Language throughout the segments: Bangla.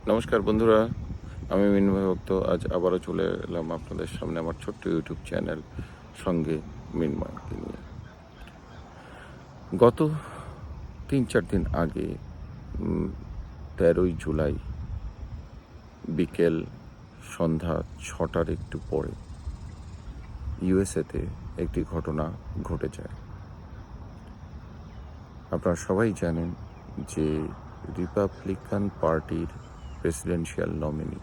নমস্কার বন্ধুরা, আমি মিনময় ভক্ত। আজ আবারও চলে এলাম আপনাদের সামনে আমার ছোট্ট ইউটিউব চ্যানেল সঙ্গে মিনময়কে নিয়ে। গত 3-4 দিন আগে 13ই জুলাই বিকেল সন্ধ্যা 6টার একটু পরে ইউএসএতে একটি ঘটনা ঘটে যায়। আপনারা সবাই জানেন যে রিপাবলিকান পার্টির প্রেসিডেন্সিয়াল নমিনি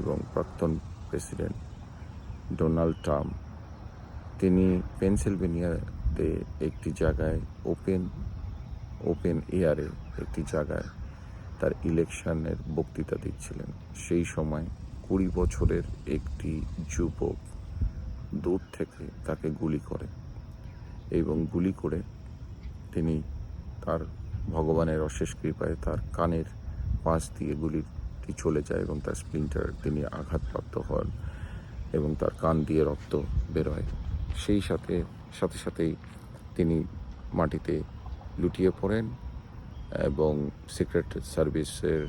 এবং প্রাক্তন প্রেসিডেন্ট ডোনাল্ড ট্রাম্প, তিনি পেনসিলভেনিয়াতে একটি জায়গায় ওপেন এয়ারে একটি জায়গায় তার ইলেকশনের বক্তৃতা দিচ্ছিলেন। সেই সময় 20 বছরের একটি যুবক দূর থেকে তাকে গুলি করে এবং গুলি করে তিনি তার ভগবানের অশেষ কৃপায় তার কানের পাশ দিয়ে গুলিটি চলে যায় এবং তার স্প্লিন্টার তিনি আঘাতপ্রাপ্ত হন এবং তার কান দিয়ে রক্ত বেরোয়। সেই সাথেই তিনি মাটিতে লুটিয়ে পড়েন এবং সিক্রেট সার্ভিসের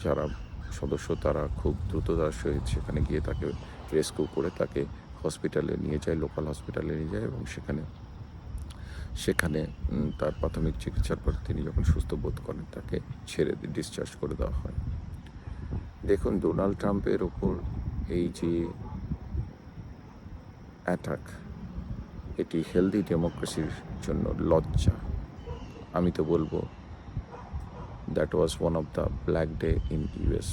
যারা সদস্য তারা খুব দ্রুততার সহিত সেখানে গিয়ে তাকে রেস্কিউ করে তাকে হসপিটালে নিয়ে যায়, লোকাল হসপিটালে নিয়ে যায় এবং সেখানে তার প্রাথমিক চিকিৎসার পর তিনি যখন সুস্থ বোধ করেন তাকে ছেড়ে ডিসচার্জ করে দেওয়া হয়। দেখুন, ডোনাল্ড ট্রাম্পের ওপর এই যে অ্যাটাক, এটি হেলদি ডেমোক্রেসির জন্য লজ্জা। আমি তো বলবো that was one of the black day in US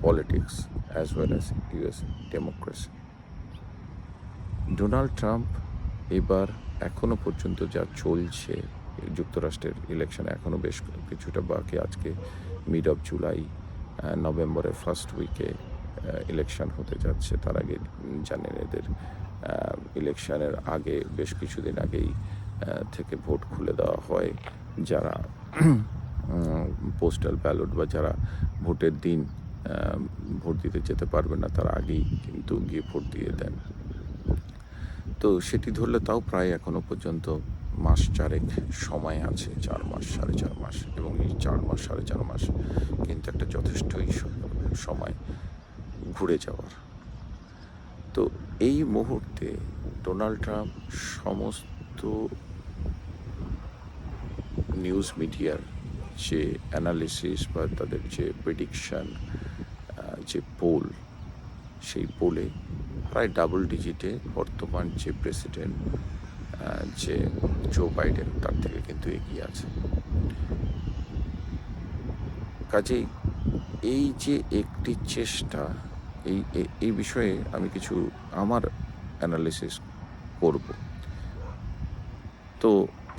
politics as well as US democracy. Donald Trump এবার এখনো পর্যন্ত যা চলছে, যুক্তরাষ্ট্রের ইলেকশন এখনো বেশ কিছুটা বাকি। আজকে মিড অফ জুলাই, নভেম্বরের ফার্স্ট উইকে ইলেকশন হতে যাচ্ছে। তার আগে জানেন এদের ইলেকশনের আগে বেশ কিছুদিন আগেই থেকে ভোট খুলে দেওয়া হয়। যারা পোস্টাল ব্যালট বা যারা ভোটের দিন ভোট দিতে যেতে পারবে না তারা আগেই কিন্তু গিয়ে ভোট দিয়ে দেন। তো সেটি ধরলে তাও প্রায় এখনো পর্যন্ত মাস চারেক সময় আছে, 4 মাস 4.5 মাস, এবং এই 4 মাস 4.5 মাস কিন্তু একটা যথেষ্টই সময় ঘুরে যাওয়ার। তো এই মুহূর্তে ডোনাল্ড ট্রাম্প সমস্ত নিউজ মিডিয়ার যে অ্যানালিসিস বা তাদের যে প্রেডিকশন, যে পোল, সেই পোলে প্রায় ডাবল ডিজিটে বর্তমান যে প্রেসিডেন্ট যে জো বাইডেন তার থেকে কিন্তু এগিয়ে আছে। কাজেই এই যে একটি চেষ্টা, এই বিষয়ে আমি কিছু আমার অ্যানালিসিস করব। তো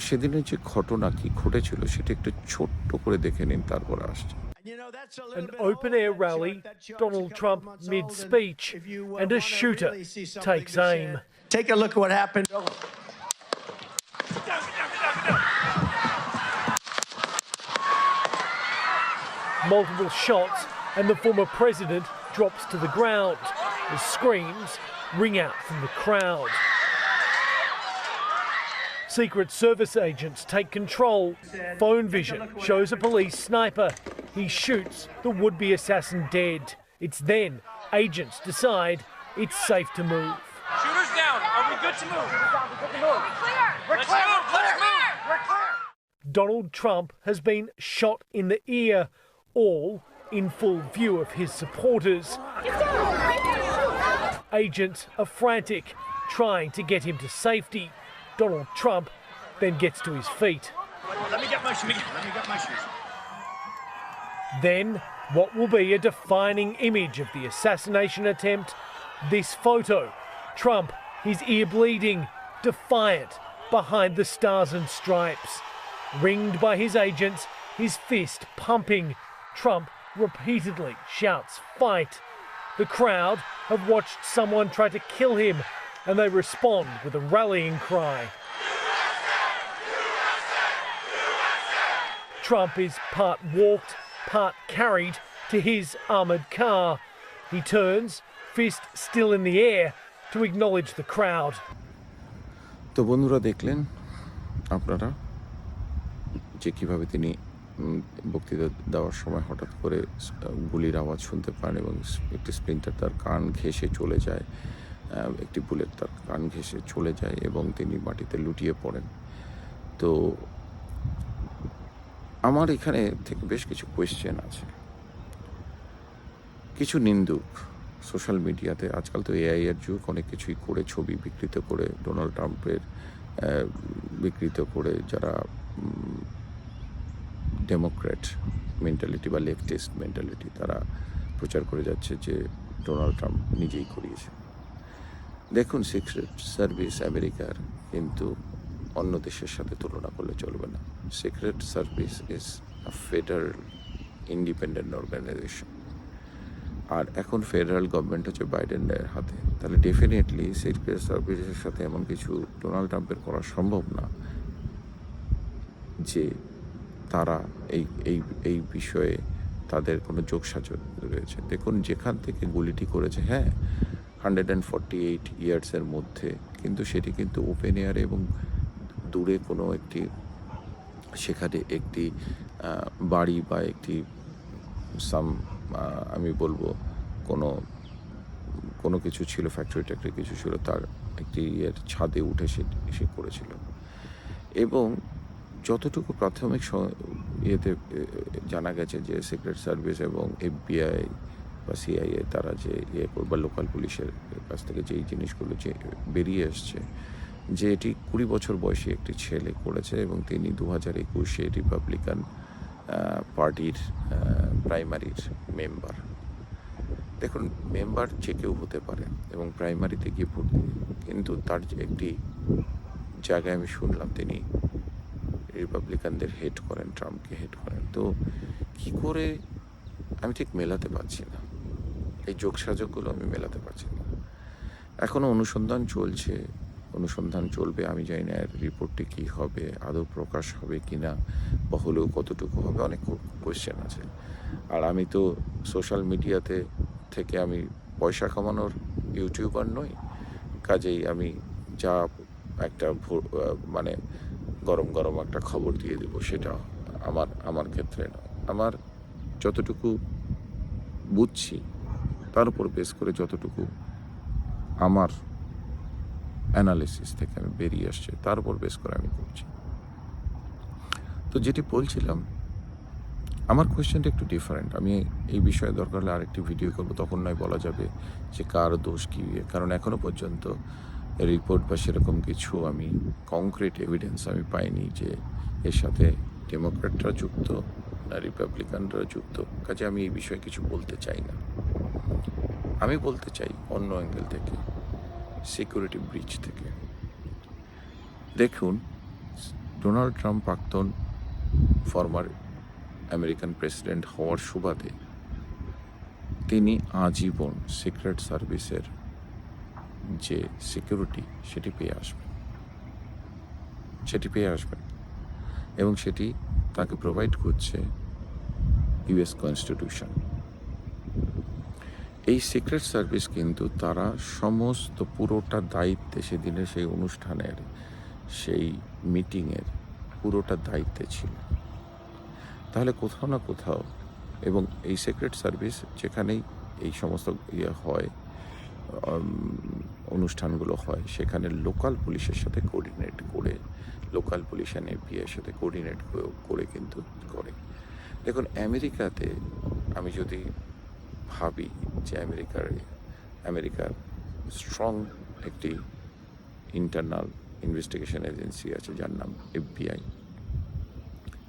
সেদিনের যে ঘটনা কি ঘটেছিল সেটা একটু ছোট্ট করে দেখে নিন, তারপর আসছে। An open-air rally, Donald Trump mid-speech, and a shooter takes aim. Take a look at what happened. Multiple shots, and the former president drops to the ground as screams ring out from the crowd. Secret Service agents take control. Phone vision shows a police sniper. He shoots the would-be assassin dead. It's then agents decide it's safe to move. Shooters down. Are we good to move? We're clear. Donald Trump has been shot in the ear, all in full view of his supporters. Agents are frantic, trying to get him to safety. Donald Trump then gets to his feet. Let me get my shoes. Then, what will be a defining image of the assassination attempt? This photo. Trump, his ear bleeding, defiant, behind the stars and stripes. Ringed by his agents, his fist pumping. Trump repeatedly shouts, "Fight!" The crowd have watched someone try to kill him, and they respond with a rallying cry. Trump is part walked, part carried to his armoured car. He turns, fist still in the air, to acknowledge the crowd. তো বন্ধুরা, দেখলেন আপনারা যে কীভাবে তিনি বক্তৃতা দেওয়ার সময় হঠাৎ করে গুলির আওয়াজ শুনতে পান এবং একটি স্প্লিন্টার তার কান ঘেঁষে চলে যায়, একটি বুলেট তার কান ঘেঁষে চলে যায় এবং তিনি মাটিতে লুটিয়ে পড়েন। তো আমার এখানে থেকে বেশ কিছু কোয়েশ্চেন আছে। কিছু নিন্দুক সোশ্যাল মিডিয়াতে, আজকাল তো এআই এর যুগ, অনেক কিছুই করে ছবি বিকৃত করে ডোনাল্ড ট্রাম্পের বিকৃত করে যারা ডেমোক্র্যাট মেন্টালিটি বা লেফটিস্ট মেন্টালিটি তারা প্রচার করে যাচ্ছে যে ডোনাল্ড ট্রাম্প নিজেই করিয়েছে। দেখুন, সিক্রেট সার্ভিস আমেরিকার কিন্তু অন্য দেশের সাথে তুলনা করলে চলবে না। Secret service is a federal independent organisation, আর এখন ফেডারেল গভর্নমেন্ট হচ্ছে বাইডেনের হাতে। তাহলে ডেফিনেটলি সিক্রেট সার্ভিসের সাথে এমন কিছু ডোনাল্ড ট্রাম্পের করা সম্ভব না যে তারা এই বিষয়ে তাদের কোনো যোগসাজশ রয়েছে। দেখুন, যেখান থেকে গুলিটি করেছে, হ্যাঁ 148 ইয়ার্সের মধ্যে, কিন্তু সেটি কিন্তু ওপেন এয়ারে এবং দূরে কোনো একটি, সেখানে একটি বাড়ি বা একটি আমি বলবো কোনো কিছু ছিল, ফ্যাক্টরি ট্যাক্টরি কিছু ছিল, তার একটি ছাদে উঠে সে করেছিল। এবং যতটুকু প্রাথমিক ইয়েতে জানা গেছে যে সিক্রেট সার্ভিস এবং FBI বা CIA তারা যে বা লোকাল পুলিশের কাছ থেকে যেই জিনিসগুলো যে বেরিয়ে এসছে, যে এটি 20 বছর বয়সী একটি ছেলে করেছে এবং তিনি 2021-এ রিপাবলিকান পার্টির প্রাইমারির মেম্বার। দেখুন, মেম্বার যে কেউ হতে পারে এবং প্রাইমারিতে গিয়ে ভর্তি, কিন্তু তার একটি জায়গায় আমি শুনলাম তিনি রিপাবলিকানদের হেড করেন, ট্রাম্পকে হেড করেন। তো কি করে আমি ঠিক মেলাতে পারছি না, এই যোগসাজশগুলো আমি মেলাতে পারছি না। এখনও অনুসন্ধান চলবে। আমি জানি না এর রিপোর্টটি কী হবে, আদৌ প্রকাশ হবে কি না, বা হলেও কতটুকু হবে, অনেক কোয়েশ্চেন আছে। আর আমি তো সোশ্যাল মিডিয়াতে থেকে আমি পয়সা কামানোর ইউটিউবার নই, কাজেই আমি যা একটা মানে গরম একটা খবর দিয়ে দেবো সেটা আমার ক্ষেত্রে নয়। আমার যতটুকু বুঝছি তার উপর বেস করে যতটুকু আমার অ্যানালিসিস থেকে আমি বেরিয়ে আসছে তার উপর বেস করে আমি করছি। তো যেটি বলছিলাম, আমার কোয়েশ্চেনটা একটু ডিফারেন্ট। আমি এই বিষয়ে দরকার হলে আরেকটি ভিডিও করবো, তখন নয় বলা যাবে যে কার দোষ কী, কারণ এখনও পর্যন্ত রিপোর্ট বা সেরকম কিছু আমি কংক্রিট এভিডেন্স আমি পাইনি যে এর সাথে ডেমোক্র্যাটরা যুক্ত না রিপাবলিকানরা যুক্ত। কাজে আমি এই বিষয়ে কিছু বলতে চাই না। আমি বলতে চাই অন্য অ্যাঙ্গেল থেকে, সিকিউরিটি ব্রিচ থেকে। দেখুন, ডোনাল্ড ট্রাম্প প্রাক্তন ফর্মার আমেরিকান প্রেসিডেন্ট হওয়ার সুবাদে তিনি আজীবন সিক্রেট সার্ভিসের যে সিকিউরিটি সেটি পেয়ে আসবেন এবং সেটি তাকে প্রোভাইড করছে US কনস্টিটিউশন। এই সিক্রেট সার্ভিস কিন্তু তারা সমস্ত পুরোটা দায়িত্বে, সেদিনের সেই অনুষ্ঠানের সেই মিটিংয়ের পুরোটা দায়িত্বে ছিল। তাহলে কোথাও না কোথাও, এবং এই সিক্রেট সার্ভিস যেখানেই এই সমস্ত হয়, অনুষ্ঠানগুলো হয়, সেখানে লোকাল পুলিশের সাথে কোঅর্ডিনেট করে, লোকাল পুলিশ অ্যান্ড FBI এর সাথে কোঅর্ডিনেট করে কিন্তু করে। দেখুন, আমেরিকাতে আমি যদি ভাবি যে আমেরিকার স্ট্রং একটি ইন্টারনাল ইনভেস্টিগেশন এজেন্সি আছে যার নাম FBI,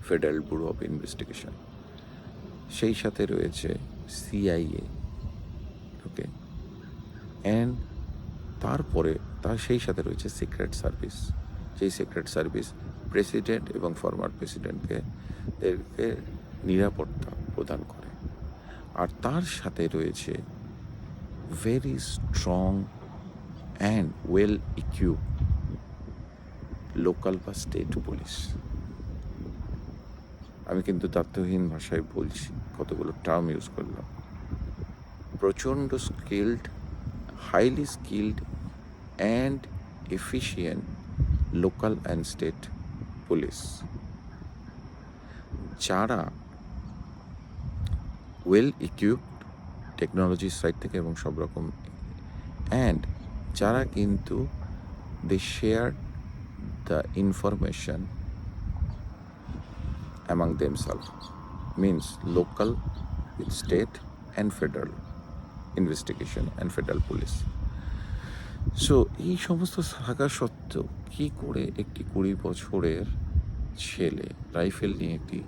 federal bureau of investigation, সেই সাথে রয়েছে CIA, ওকে, অ্যান্ড তারপরে সেই সাথে রয়েছে সিক্রেট সার্ভিস, যেই সিক্রেট সার্ভিস প্রেসিডেন্ট এবং ফর্মার প্রেসিডেন্টকে নিরাপত্তা প্রদান করে। আর তার সাথে রয়েছে very strong and well equip local বা স্টেট পুলিশ। আমি কিন্তু তথ্যহীন ভাষায় বলছি, কতগুলো টার্ম ইউজ করলাম। প্রচণ্ড skilled, highly skilled and efficient local and state police, যারা ওয়েল ইকুইপড টেকনোলজির সাইড থেকে এবং সব রকম, অ্যান্ড যারা কিন্তু they share the information among themselves, means local with state and federal investigation and federal police. So এই সমস্ত থাকা সত্ত্বেও কী করে একটি 20 বছরের ছেলে রাইফেল নিয়ে একটি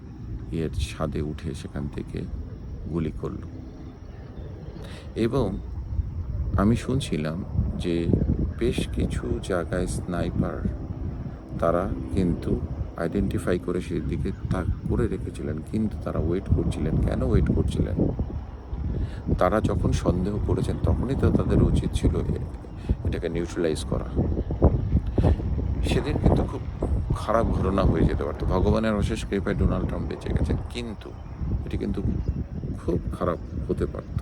ছাদে উঠে সেখান থেকে গুলি করল? এবং আমি শুনছিলাম যে বেশ কিছু জায়গায় স্নাইপার তারা কিন্তু আইডেন্টিফাই করে সেই দিকে তাক করে রেখেছিলেন, কিন্তু তারা ওয়েট করছিলেন। কেন ওয়েট করছিলেন? তারা যখন সন্দেহ করেছেন তখনই তো তাদের উচিত ছিল এটাকে নিউট্রালাইজ করা। সেদিন কিন্তু খুব খারাপ ঘটনা হয়ে যেতে পারতো। ভগবানের অশেষ কৃপায় ডোনাল্ড ট্রাম্প বেঁচে গেছেন, কিন্তু এটি কিন্তু খুব খারাপ হতে পারত।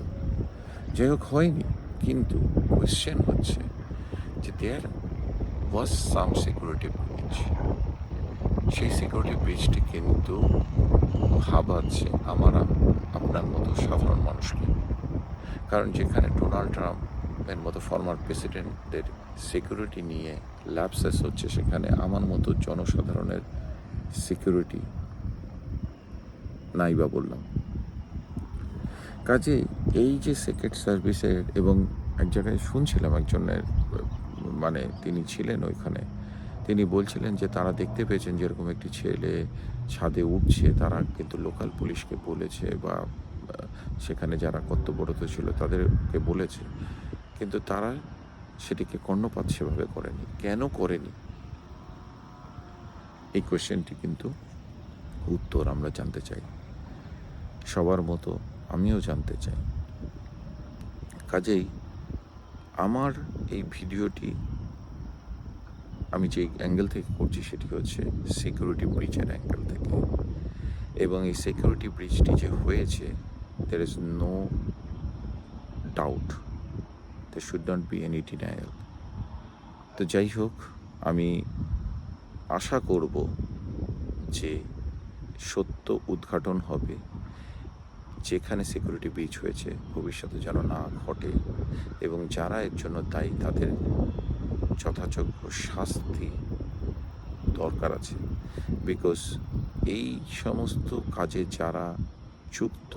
যাই হোক, হয়নি। কিন্তু কোয়েশ্চেন হচ্ছে যে দেয়ার ওয়াজ সাম সিকিউরিটি ব্রিচ। সেই সিকিউরিটি ব্রিচটি কিন্তু ভাবাচ্ছে আপনার মতো সাধারণ মানুষকে। কারণ যেখানে ডোনাল্ড ট্রাম্পের মতো ফর্মার প্রেসিডেন্টদের সিকিউরিটি নিয়ে ল্যাপসেস হচ্ছে, সেখানে আমার মতো জনসাধারণের সিকিউরিটি নাই বা বললাম। কাজে এই যে সিক্রেট সার্ভিসের, এবং এক জায়গায় শুনছিলাম একজনের, মানে তিনি ছিলেন ওইখানে, তিনি বলছিলেন যে তারা দেখতে পেয়েছেন যেরকম একটি ছেলে ছাদে উঠছে, তারা কিন্তু লোকাল পুলিশকে বলেছে বা সেখানে যারা কর্তব্যরত ছিল তাদেরকে বলেছে, কিন্তু তারা সেটিকে কর্ণপাত সেভাবে করেনি। কেন করেনি? এই কোয়েশ্চেনটি কিন্তু উত্তর আমরা জানতে চাই, সবার মতো আমিও জানতে চাই। কাজেই আমার এই ভিডিওটি আমি যে অ্যাঙ্গেল থেকে করছি সেটি হচ্ছে সিকিউরিটি ব্রিচের অ্যাঙ্গেল থেকে, এবং এই সিকিউরিটি ব্রিচটি যে হয়েছে, there is no doubt, there should not be any denial. তো যাই হোক, আমি আশা করব যে সত্য উদ্ঘাটন হবে, যেখানে সিকিউরিটি ব্রিচ হয়েছে ভবিষ্যতে যেন না ঘটে, এবং যারা এর জন্য দায়ী তাদের যথাযোগ্য শাস্তি দরকার আছে। বিকজ এই সমস্ত কাজে যারা যুক্ত,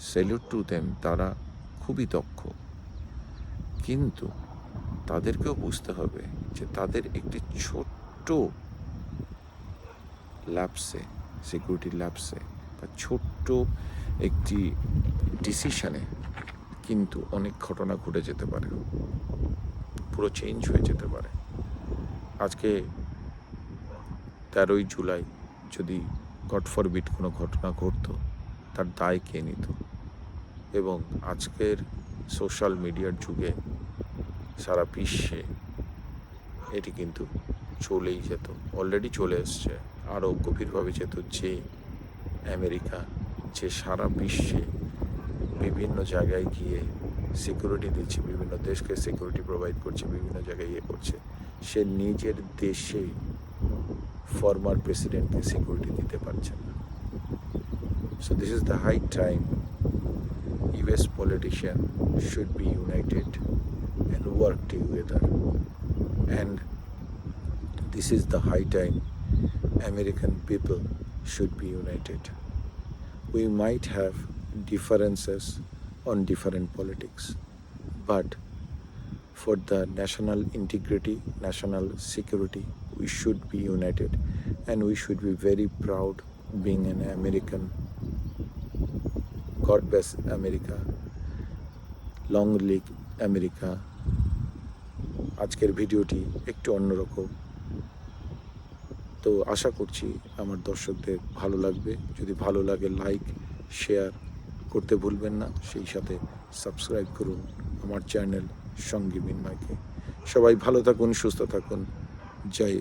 স্যালুট টু দেম, তারা খুবই দক্ষ, কিন্তু তাদেরকেও বুঝতে হবে যে তাদের একটি ছোট্ট ল্যাপসে, সিকিউরিটি ল্যাপসে বা ছোট্ট একটি ডিসিশনে কিন্তু অনেক ঘটনা ঘটে যেতে পারে, পুরো চেঞ্জ হয়ে যেতে পারে। আজকে 13ই জুলাই যদি গড ফরবিড কোনো ঘটনা ঘটতো, তার দায় কে নিত? এবং আজকের সোশ্যাল মিডিয়ার যুগে সারা বিশ্বে এটি কিন্তু চলেই যেত, অলরেডি চলে এসছে, আরও গভীরভাবে যেত। যে আমেরিকা যে সারা বিশ্বে বিভিন্ন জায়গায় গিয়ে সিকিউরিটি দিচ্ছে, বিভিন্ন দেশকে সিকিউরিটি প্রোভাইড করছে, বিভিন্ন জায়গায় করছে, সে নিজের দেশে ফর্মার প্রেসিডেন্টকে সিকিউরিটি দিতে পারছে না। So this is the high time US politicians should be united and work together, and this is the high time American people should be united. We might have differences on different politics, but for the national integrity, national security, we should be united, and we should be very proud being an American. God bless America. Long live America. আজকের ভিডিওটি একটু অন্যরকম, তো আশা করছি আমার দর্শকদের ভালো লাগবে। যদি ভালো লাগে লাইক শেয়ার করতে ভুলবেন না, সেই সাথে সাবস্ক্রাইব করুন আমার চ্যানেল সঙ্গী মিন্ময়কে। সবাই ভালো থাকুন, সুস্থ থাকুন। জয়,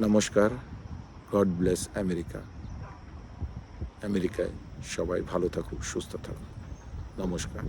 নমস্কার। God bless America. আমেরিকায় সবাই ভালো থাকুক, সুস্থ থাকুক। নমস্কার।